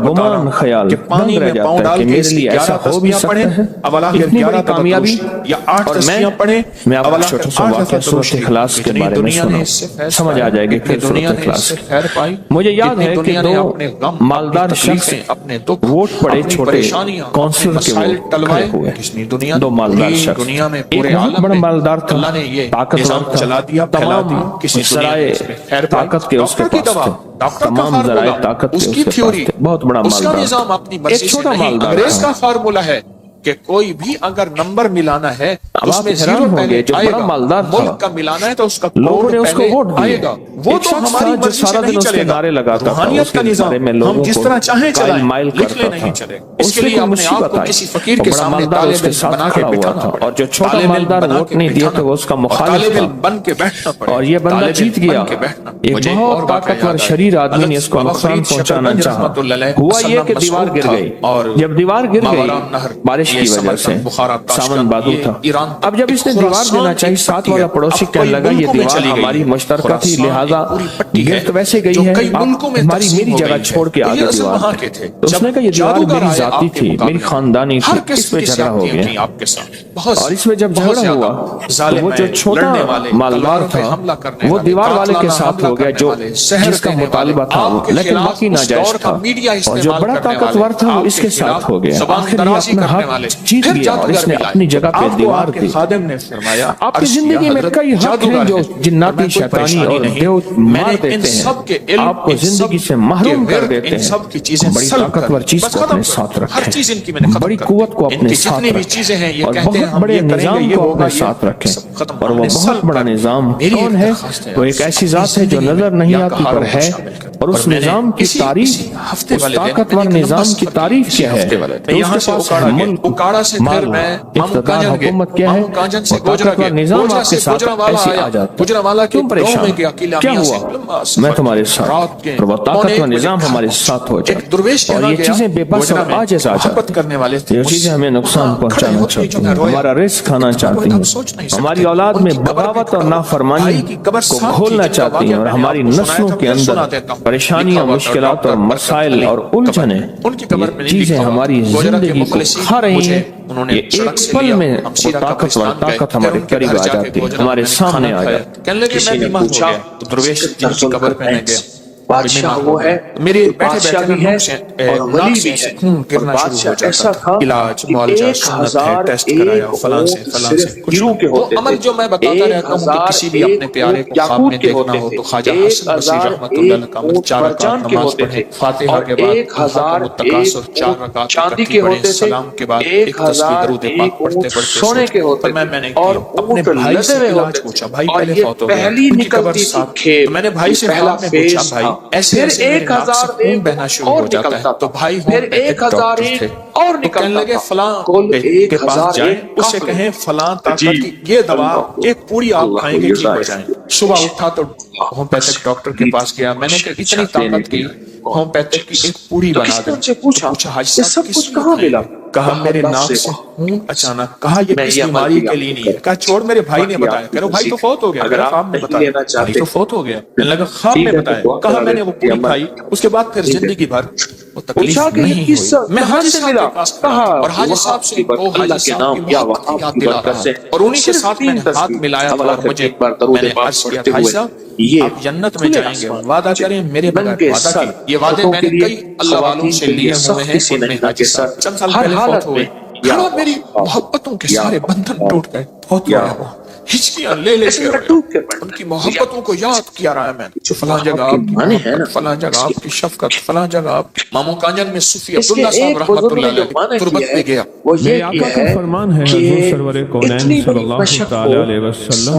گمان خیال کہ پانی میں پاؤں ڈال کے اس کی 11 تسبیحاں پڑھیں اولا کے 11 کامیابی یا 8 تسبیحاں پڑھیں میں آپ اولا کو کے چھوٹا سا واقعہ سورۃ اخلاص کے بارے میں سنا سمجھ آ جائے گا کہ دنیا سورۃ نے اس اخلاص سے خیر پائی مجھے یاد ہے کہ دنیا نے دو اپنے غم مالدار شخص اپنے دکھ ووٹ پڑے اپنی چھوٹے پریشانیاں کونسلر کے مسائل وہ ٹلوائے کھڑے ہوئے کتنی دنیا دو مالدار پوری شخص دنیا میں ایک پورے بہت عالم بڑا میں مالدار تھا اللہ نے یہ طاقتور نظام تھا چلا دیا پھیلا دیا تمام کسی دنیا ذرائع نے اس میں خیر پائی طاقت کے اس کے ڈاکٹر کی پاس دوا تھے ڈاکٹر کا تمام ذرائع فارمولا طاقت اس کے کی اس کے تھیوری پاس تھے بہت بڑا اس کا مالدار نظام تھا اپنی مرضی ایک سے چھوٹا نہیں مالدار انگریز تھا کا فارمولا ہے کہ کوئی بھی اگر نمبر ملانا ہے اب اس آپ میں حیران زیرو ہوں پہلے گے جو آئے بڑا گا مالدار تھا ملک کا ملانا ہے تو اس کا لوگوں کوڈ نے اس کو پہلے ووٹ آئے دیے گا وہ ایک تو شخص ہماری تھا جو مرضی سے سارا دن نہیں اس کے چلے گا نعرے لگاتا تھا اس روحانیت کے کا نظام بارے میں ہم لوگوں جس کو طرح چاہیں قائل چلائیں مائل لکھ لے کرتا نہیں تھا چلے اس اس کے نے لیے کوئی اپنے آپ مصیبت کو آئی کسی فقیر وہ کے بڑا سامنے مالدار اس طالب کے علم ساتھ بنا کے کھڑا ہوا بٹھانا تھا پڑے اور جو چھوٹا طالب علم مالدار بنا ووٹ کے نہیں دیا بٹھانا تو وہ اس کا اور مخالف طالب تھا علم بن کے بیٹھنا پڑے اور یہ بندہ طالب علم جیت گیا بن کے بیٹھنا ایک مجھے بہت اور واقعہ طاقتور یاد آیا شریر آدمی نے اس حضرت کو بابا نقصان فرید پہنچانا شکرگنج چاہا رحمۃ اللہ علیہ ہوا یہ مسلم کہ دیوار مسعود گر تھا گئی اور جب دیوار گر ماورا گئی نہر بارش یہ کی وجہ سے سمرقند بخارا سامن تاشکند بادل یہ تھا ایران تک اب جب اس نے دیوار دینا چاہی ساتھ والا پڑوسی کہنے لگا یہ دیوار ہماری مشترکہ تھی لہذا گرد ویسے گئی ہے آپ ہماری میری جگہ چھوڑ کے آگے دیوار دیں تو اس نے کہا یہ دیوار میری ذاتی تھی میری خاندانی تھی اس پہ جھگڑا ہو گیا اور اس میں جب جھگڑا ہوا تو وہ جو چھوٹا مالدار تھا وہ دیوار والے کے ساتھ ہو گیا جو جس کا مطالبہ تھا لیکن باقی ناجائز تھا اور جو بڑا طاقتور تھا وہ اس کے ساتھ ہو گیا آخر یہ اپنا حق جیت گیا اور اس نے اپنی جگہ پہ دیوار دی آپ کی زندگی میں کئی حق ہیں جو جناتی شیطانی اور دیوت مار دیتے ہیں آپ کو زندگی سے محروم کر دیتے ہیں بڑی طاقتور چیز کو اپنے ساتھ رکھیں بڑی قوت کو اپنے ساتھ رکھیں اور بہت بڑے نظام کو اپنے ساتھ رکھیں اور وہ بہت بڑا نظام کون ہے وہ ایک ایسی ذات ہے جو نظر نہیں آتی پر ہے اور اس نظام کی تعریف اس طاقتور نظام کی تعریف کیا ہے یہاں سے ملک مال اقتدار حکومت کیا ہے اور طاقتور نظام آپ کے ساتھ ایسے آ جاتا ہے کیوں پریشان کیا ہوا میں تمہارے ساتھ اور وہ طاقتور نظام ہمارے ساتھ ہو جائے اور یہ چیزیں بے بس اور عاجز آ جاتی یہ چیزیں ہمیں نقصان پہنچانا چاہتی ہیں ہمارا رزق کھانا چاہتی ہیں ہماری اولاد میں بغاوت اور نافرمانی کو گھولنا چاہتی ہیں اور ہماری نسلوں کے اندر پریشانیاں مشکلات اور مسائل اور الجھنیں یہ چیزیں ہماری زندگی کو کھا رہی ہیں یہ ایک پل میں وہ طاقت ہمارے قریب آ جاتی ہے ہمارے سامنے آ جاتی ہے کسی نے پوچھا درویش جن کی قبر پہ نہ گیا بادشاہ وہ ہے میرے بادشاہ بھی ہے اور ولی بھی ہے اور بادشاہ ایسا تھا علاج کہ معالجہ 1000 ٹیسٹ کرایا فلاں سے صرف گروہ کے ہوتے عمل جو میں بتاتا رہتا ہوں کہ کسی بھی اپنے پیارے کو خواب میں دیکھنا ہو تو خواجہ حسن بصری رحمۃ اللہ علیہ کا عمل 4 رکعت نماز پڑھے فاتحہ کے بعد التکاثر 4 رکعت چاندی کے ہوتے تھے سلام کے بعد ایک تسبیح درود پاک پڑھتے سونے کے ہوتے میں نے اور اپنے بھائی سے علاج پوچھا بھائی پہلے فوت ہو گیا پہلی نکلتی تھی کھیپ میں نے بھائی سے خواب میں پوچھا بھائی ایسے 1000 خون بہنا شروع ہو جاتا ہے تو بھائی پھر 1000 اور نکلنے لگے فلاں کل کے پاس جائیں اس سے کہیں فلاں طاقت کی یہ دوا ایک پوری آپ کھائیں گے ٹھیک ہو جائیں صبح اٹھا تو ہومیوپیتھک ڈاکٹر کے پاس گیا میں نے کہا اتنی طاقت کی ہومیوپیتھک کی ایک پوری بنا دیں پوچھا حاجی یہ سب کچھ کہاں ملا کہا میرے ناک سے خون اچانک کہا یہ کس بیماری کے لیے نہیں ہے کہا چھوڑ میرے بھائی نے بتایا کہہ رہا بھائی تو فوت ہو گیا میرا خواب میں بتایا بھائی تو فوت ہو گیا میں لگا خواب میں بتایا کہا میں نے وہ پوری کھائی اس کے بعد پھر زندگی بھر وہ تکلیف نہیں ہوئی میں حاجی صاحب کے پاس گیا اور حاجی صاحب سے وہ حاجی صاحب کی محبت کی یاد دلا رہا اور انہی کے ساتھ میں نے ہاتھ ملایا تھا اور مجھے میں نے عرض کیا حاجی صاحب آپ جنت میں جائیں گے وعدہ کریں میرے بغیر وعدہ کی یہ وعدے میں نے کئی اللہ والوں سے لیے ہوئے ہیں ان میں حاجی صاحب چند سال پہلے فوت ہوئے کھڑا میری محبتوں کے سارے بندھن ٹوٹ گئے بہت ہوا ہے وہ ہچکیاں لے لے کے ان کی محبتوں کو یاد کیا رہا ہے میں نے فلاں جگہ آپ کی محبت فلاں جگہ آپ کی شفقت فلاں جگہ آپ کی مامو کانجن میں صوفی عبداللہ صاحب رحمت اللہ علیہ تربت پہ گیا میرے آقا کا فرمان ہے حضور سرور کونین صلی اللہ تعالی علیہ وسلم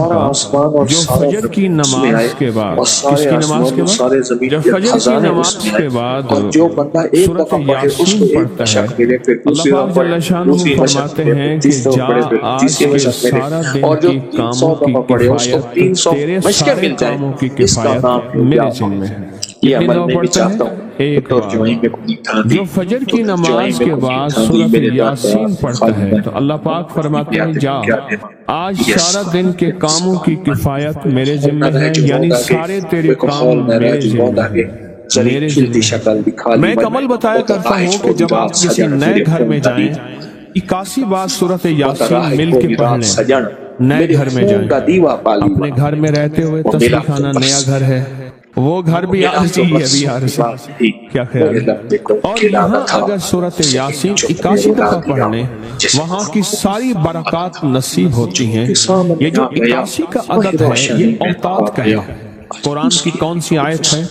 کا جو فجر کی نماز کے بعد کس کی نماز کے بعد جو فجر کی نماز کے بعد سورۃ یاسین پڑھتا ہے اللہ پاک جل شانہ فرماتے ہیں کہ جا آج کے سارا دن کی کاموں کی کفایت تیرے سارے کاموں کی کفایت میرے ذمہ ہے یہ عمل میں بھی چاہتا ہوں ایک اور جو میں کو جو فجر کی نماز کے بعد سورۃ یاسین پڑھتا ہے تو اللہ پاک فرماتے ہیں جا آج سارا دن کے کاموں کی کفایت میرے ذمہ ہے، یعنی سارے تیرے کام میرے ذمہ ہیں۔ میں ایک عمل بتایا کرتا ہوں کہ جب آپ کسی نئے گھر میں جائیں 81 بار سورۃ یاسین مل کے پڑھ لیں۔ نئے گھر میں جائیں، اپنے گھر میں رہتے ہوئے تسبیح خانہ نیا گھر ہے، وہ گھر بھی عارضی ہے، بھی عارضی، کیا خیال ہے؟ اور یہاں اگر سورۃ یاسین 81 دفعہ پڑھ لیں وہاں کی ساری برکات نصیب ہوتی ہیں۔ یہ جو 81 کا عدد ہے یہ اوتاد کا ہے۔ قرآن کی کون سی آیت ہے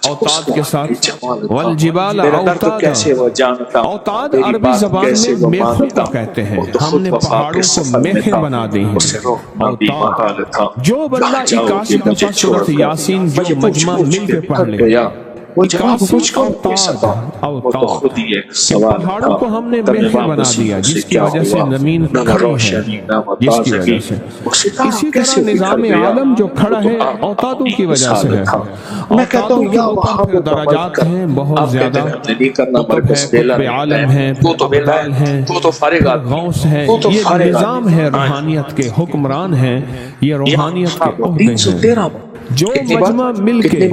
اوتاد کے ساتھ؟ والجبال اوتادا۔ اوتاد عربی زبان میں میخوں کو کہتے ہیں، ہم نے پہاڑوں کو میخیں بنا دی ہیں۔ اوتاد جو بندہ 81 دفعہ سورۃ یاسین جو مجمع مل کے پڑھ لے، 81 اوتاد پہاڑوں کو ہم نے میخیں بنا دیا جس کی وجہ سے زمین کھڑی ہے، جس کی وجہ سے اسی طرح نظام عالم جو کھڑا ہے اوتادوں کی وجہ سے ہے۔ اوتادوں کے اوپر پھر درجات ہیں بہت زیادہ، قطب ہے، قطب عالم ہے، ابدال ہیں، غوث ہے، یہ نظام ہے روحانیت کے، حکمران ہیں، یہ روحانیت کے عہدے ہیں۔ جو مجمع مل کے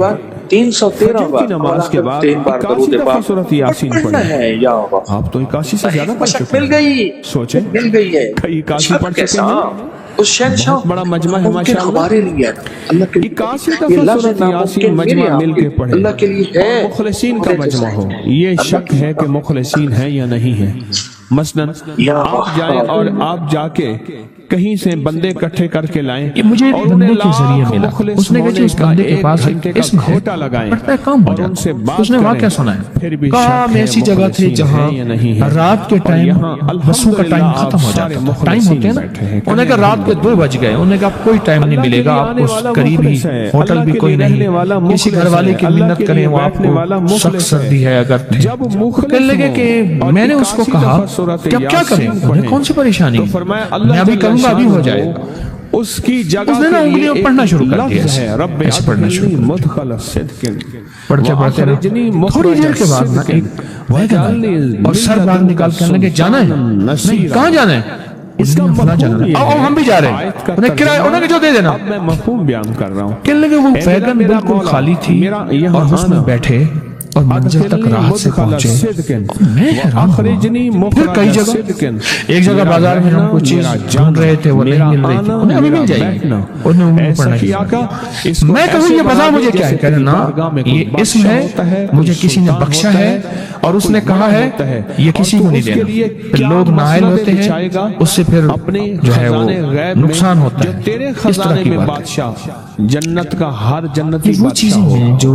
313 کی نماز کے بعد 81 دفعہ سورۃ یاسین پڑھیں۔ آپ تو 81 سے زیادہ پڑھ چکے مل گئی، سوچیں مل گئی ہے، 81 پڑھ چکے ہیں، اس شہنشاہ بہت بڑا مجمع ہے ماشاءاللہ۔ ہمارے لیے اللہ کے 81 دفعہ سورۃ یاسین مجمع مل کے پڑھیں اللہ کے لیے ہے، اور مخلصین کا مجمع ہو۔ یہ شک ہے کہ مخلصین ہے یا نہیں ہے۔ مثلا آپ جائیں اور آپ جا کے کہیں سے بندے اکٹھے کر کے لائیں، یہ مجھے ایک بندے کے ذریعے ملا، اس نے کہا کہ اس بندے کے پاس اسم ہے، گھوٹا لگائیں پڑھتا ہے کام ہو اور ان سے جاتا، بات اس نے واقعہ سنا ہے، کہا میں ایسی جگہ تھے جہاں رات کے ٹائم بسوں کا ٹائم ختم ہو جاتا تھا، ٹائم ہوتے ہیں نا، انہوں نے کہا رات کے 2 بج گئے، انہوں نے کہا کوئی ٹائم نہیں ملے گا آپ کو، قریب ہی ہوٹل بھی کوئی نہیں، کسی گھر والے کی منت کریں وہ آپ کو سخت سردی ہے اگر تھے، کہنے لگے کہ میں نے اس کو کہا کہ اب کیا کریں، کون سی پریشانی، میں ابھی کروں گا ابھی ہو جائے گا، اس کی جگہ اس نے نا انگلیوں پڑھنا شروع کر دیا، ایسے پڑھنا شروع پڑھتے پڑھتے تھوڑی دیر کے بعد نا ایک ویگن اور سر باہر نکال کے لگے جانا ہے، نہیں کہاں جانا ہے، اس کا فلاں جانا ہے، آؤ ہم بھی جا رہے ہیں، انہیں کرایہ انہوں نے جو دے دینا، میں مفہوم بیان کر رہا ہوں۔ کہنے لگے وہ ویگن بالکل خالی تھی اور اس میں بیٹھے اور منزل تک راحت سے پہنچے، میں حیران ہوا، پھر کئی جگہ ایک جگہ بازار میں ہم کوئی چیز ڈھونڈ رہے تھے وہ نہیں مل رہی تھی، انہیں ابھی مل جائے گی، انہیں امید پڑھنا چاہیے، میں کہوں یہ بتا مجھے کیا ہے، کہنا نا یہ اسم ہے مجھے کسی نے بخشا ہے اور اس نے کہا ہے یہ کسی کو نہیں دینا، پھر لوگ نائل ہوتے ہیں اس سے پھر جو ہے وہ نقصان ہوتا ہے، اس طرح کی بات ہے، جنت کا ہر جنتی وہ چیزیں ہیں جو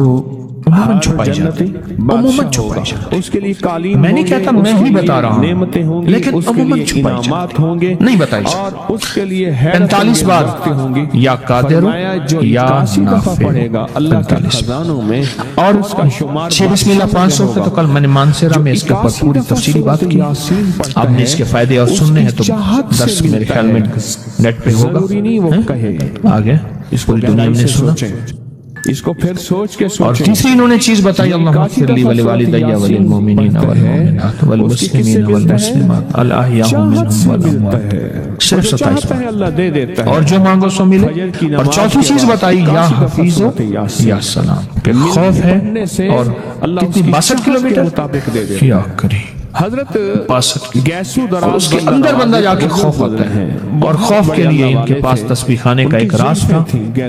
عموماً چھپائی جاتی، عموماً چھپائی جاتی، اس کے لیے قالین، میں نہیں کہتا میں ہی بتا رہا ہوں، نعمتیں ہوں گی، لیکن اس کے عموماً لیے چھپائی انعامات ہوں گے، نہیں بتائی اور اس کے لیے 45 بار ہوں گی، یا قادر جو یا 81 دفعہ نافع پڑھے گا اللہ کے خزانوں میں، اور اس کا شمار 6 بسم اللہ 500 پہ تو کل میں نے مانسیرہ میں اس کے اوپر پوری تفصیلی بات کی، آپ نے اس کے فائدے اور سننے ہیں تو درس میرے خیال میں نیٹ پہ ہوگا، ضروری نہیں وہ کہے گا، آگے اس پوری دنیا میں سنا، اس کو پھر سوچ کے اور سوچیں۔ تیسری انہوں نے چیز بتائی اللہم اغفر لی ولوالدی وللمؤمنین والمؤمنات والمسلمین والمسلمات الاحیاء منہم والاموات، صرف 27 بار، اللہ دے دیتا ہے، اور جو مانگو سو ملے، اور چوتھی چیز بتائی یا حفیظ یا سلام، کہ خوف ہے اور کتنی 62 کلومیٹر مطابق دے دے۔ کیا کری حضرت 62 گیسو اور دراز اس کے اندر بندہ جا کے خوف ہوتا ہے، اور خوف کے لیے ان کے پاس تسبیح خانے کا ایک راز تھا،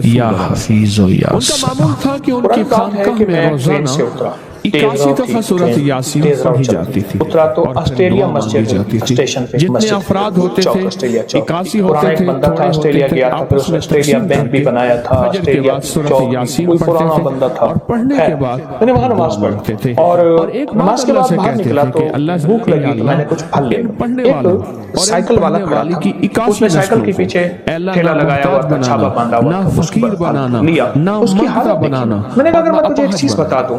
یا حفیظ و یا ان کا معمول تھا کہ ان کی خانقاہ میں روزانہ 81 دفعہ سورۃ یاسین پڑھی جاتی تھی، اترا تو اور پھر آسٹریلیا دعا مسجد مانگی جاتی تھی۔ اسٹیشن پہ جتنے مسجد افراد ہوتے چوک تھے آسٹریلیا چوک، 81 پرانا ہوتے ایک تھے، بندہ تھا تھوڑے آسٹریلیا ہوتے گیا تھے، تھا، پھر آپس اس نے میں آسٹریلیا تقسیم بینک بھی کر کے بنایا تھا فجر کے آسٹریلیا بعد سورۃ چوک، یاسین کوئی پڑھتے پرانا تھے، بندہ تھا، اور پڑھنے کے بعد میں نے وہاں نماز پڑھتے تھے، پڑھی، اور ایک نماز کے اللہ بعد سے باہر کہتے نکلا تھے تو کہ اللہ سے بھوک لگی تو میں نے کچھ پھل لیا، پڑھنے والا ایک سائیکل والا کھڑا تھا، اس نے سائیکل کے پیچھے ٹھیلا لگایا ہوا تھا، چھاپا باندھا ہوا نہ تھا، اس فقیر بنانا لیا، نہ اس کی مردہ حالت بنانا، دیکھی، میں نے کہا اگر میں تجھے ایک چیز بتا دوں،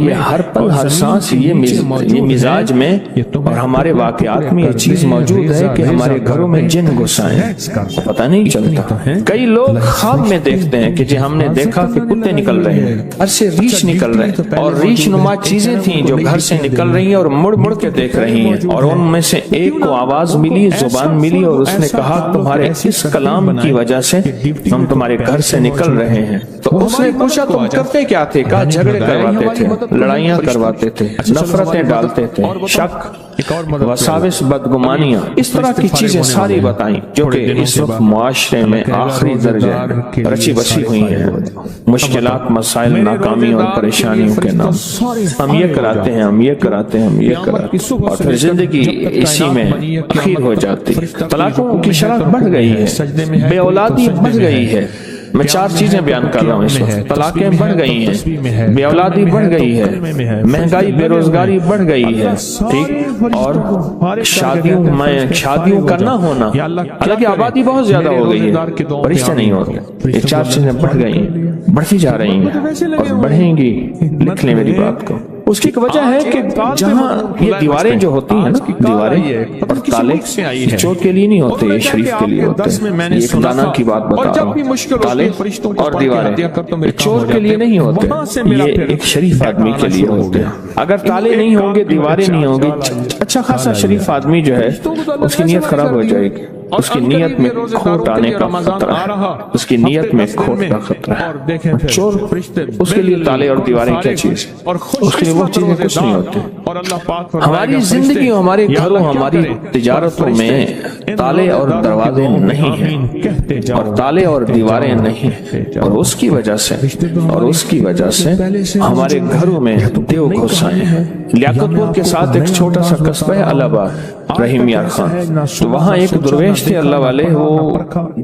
یہ ہر پل ہر سانس یہ مزاج میں اور ہمارے واقعات میں یہ چیز موجود ہے کہ ہمارے گھروں میں جن گھس آئے ہیں، پتہ نہیں چلتا۔ کئی لوگ خواب میں دیکھتے ہیں کہ جی ہم نے دیکھا کہ کتے نکل رہے ہیں، گھر سے ریچھ نکل رہے ہیں، اور ریچھ نما چیزیں تھیں جو گھر سے نکل رہی ہیں اور مڑ مڑ کے دیکھ رہی ہیں، اور ان میں سے ایک کو آواز ملی، زبان ملی، اور اس نے کہا تمہارے اس کلام کی وجہ سے ہم تمہارے گھر سے نکل رہے ہیں۔ تو اس نے پوچھا تم کرتے کیا تھے؟ کہا جھگڑے کرواتے تھے، لڑائیاں کرواتے تھے، نفرتیں ڈالتے تھے، شک، وساوس، بدگمانیاں، اس طرح کی چیزیں ساری بتائیں جو کہ اس وقت معاشرے میں آخری درجے رچی بسی ہوئی ہیں۔ مشکلات، مسائل، ناکامی اور پریشانیوں کے نام، ہم یہ کراتے ہیں، ہم یہ کراتے ہیں، ہم یہ کراتے ہیں، اور پھر زندگی اسی میں اخیر ہو جاتی۔ طلاقوں کی شرح بڑھ گئی ہے، بے اولادی بڑھ گئی ہے۔ میں 4 چیزیں بیان کر رہا ہوں اس وقت۔ طلاقیں بڑھ گئی ہیں، بے اولادی بڑھ گئی ہے، مہنگائی، بے روزگاری بڑھ گئی ہے، ٹھیک، اور شادیوں کا نہ ہونا، حالانکہ آبادی بہت زیادہ ہو گئی ہے، رشتے نہیں ہوتے۔ یہ 4 چیزیں بڑھ گئی ہیں، بڑھتی جا رہی ہیں اور بڑھیں گی۔ لکھ لیں میری بات کو۔ اس کی ایک وجہ ہے کہ جہاں یہ دیواریں جو ہوتی ہیں نا، دیواریں اور تالے چور کے لیے نہیں ہوتے، یہ شریف کے لیے ہوتے ہیں۔ یہ ایک دانا کی بات بتا رہا ہوں، تالے اور دیواریں یہ چور کے لیے نہیں ہوتے، یہ ایک شریف آدمی کے لیے ہوتے ہیں۔ اگر تالے نہیں ہوں گے، دیواریں نہیں ہوں گی، اچھا خاصا شریف آدمی جو ہے اس کی نیت خراب ہو جائے گی، اس کی نیت میں کھوٹ آنے کا خطرہ ہے، اس کی نیت میں کھوٹ کا خطرہ ہے۔ چور اس کے لیے تالے اور دیواریں کیا چیز، اس کے لیے وہ چیزیں کچھ نہیں ہوتی۔ ہماری زندگی، ہمارے گھروں، ہماری تجارتوں میں تالے اور دروازے نہیں ہیں، اور تالے اور دیواریں نہیں ہیں، اور اس کی وجہ سے ہمارے گھروں میں دیو گھس آئے ہیں۔ لیاقت پور کے ساتھ ایک چھوٹا سا قصبہ ہے الہ آباد، رحیم یار خان، تو وہاں ایک درویش تھے اللہ والے، وہ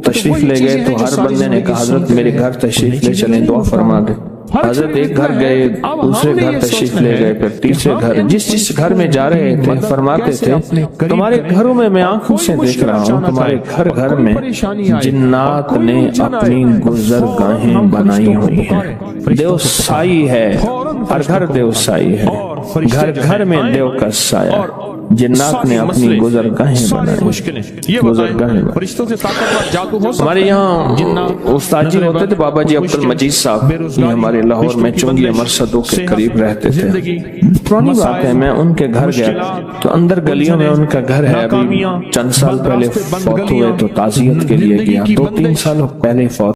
تشریف لے گئے تو ہر بندے نے کہا حضرت میرے گھر تشریف لے چلیں، دعا فرما دیں۔ حضرت ایک گھر گئے، دوسرے گھر تشریف لے گئے، پھر تیسرے گھر، جس گھر میں جا رہے تھے فرماتے تھے تمہارے گھروں میں آنکھوں سے دیکھ رہا ہوں، تمہارے گھر میں جنات نے اپنی گزرگاہیں بنائی ہوئی ہیں۔ دیو سائی ہے، ہر گھر دیو سائی ہے، گھر گھر میں دیو کا سایہ، جنات نے اپنی گزرگاہیں بنائی، گزرگاہیں۔ ہمارے یہاں استاد جی ہوتے تھے بابا جی عبد المجید صاحب، یہ ہمارے لاہور میں چونگی مرصدوں کے قریب رہتے تھے۔ پرانی بات ہے، میں ان کے گھر گیا تو اندر گلیوں میں ان کا گھر ہے، ابھی چند سال پہلے فوت ہوئے تو تعزیت کے لیے گیا، 2-3 سال پہلے فوت